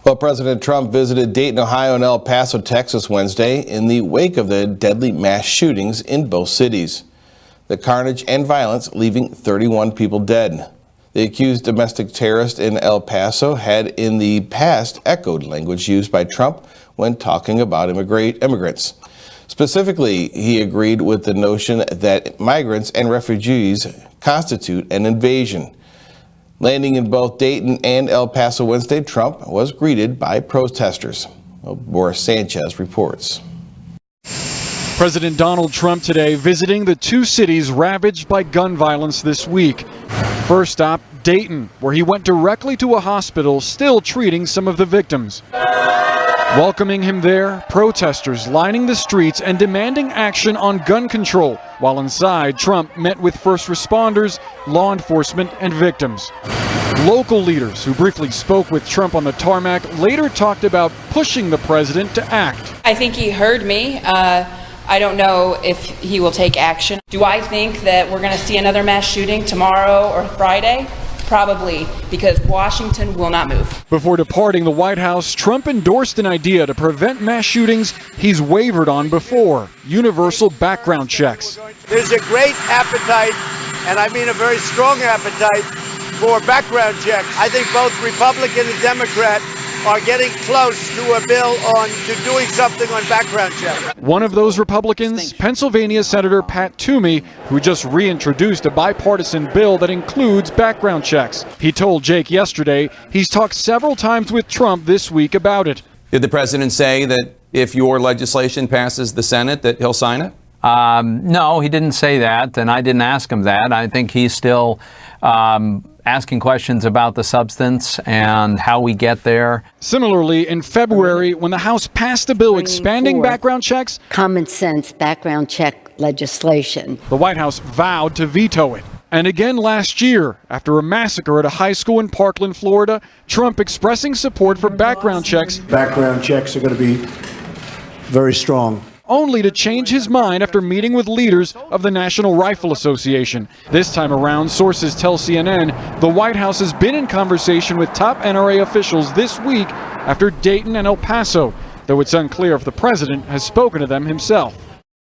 Well, President Trump visited Dayton, Ohio and El Paso, Texas Wednesday in the wake of the deadly mass shootings in both cities. The carnage and violence leaving 31 people dead. The accused domestic terrorist in El Paso had in the past echoed language used by Trump when talking about immigrants. Specifically, he agreed with the notion that migrants and refugees constitute an invasion. Landing in both Dayton and El Paso Wednesday, Trump was greeted by protesters. Boris Sanchez reports. President Donald Trump today visiting the two cities ravaged by gun violence this week. First stop, Dayton, where he went directly to a hospital still treating some of the victims. Welcoming him there, protesters lining the streets and demanding action on gun control, while inside, Trump met with first responders, law enforcement, and victims. Local leaders who briefly spoke with Trump on the tarmac later talked about pushing the president to act. I think he heard me. I don't know if he will take action. Do I think that we're going to see another mass shooting tomorrow or Friday? Probably, because Washington will not move. Before departing the White House, Trump endorsed an idea to prevent mass shootings he's wavered on before: universal background checks. There's a great appetite, and I mean a very strong appetite, for background checks. I think both Republican and Democrat are getting close to a bill to doing something on background checks. One of those Republicans, Pennsylvania Senator Pat Toomey, who just reintroduced a bipartisan bill that includes background checks. He told Jake yesterday he's talked several times with Trump this week about it. Did the president say that if your legislation passes the Senate that he'll sign it? No, he didn't say that, and I didn't ask him that. I think he's still asking questions about the substance and how we get there. Similarly, in February, when the House passed a bill expanding background checks, common sense background check legislation, the White House vowed to veto it. And again last year, after a massacre at a high school in Parkland, Florida, Trump expressing support for background checks. Background checks are going to be very strong. Only to change his mind after meeting with leaders of the National Rifle Association. This time around, sources tell CNN the White House has been in conversation with top NRA officials this week after Dayton and El Paso, though it's unclear if the president has spoken to them himself.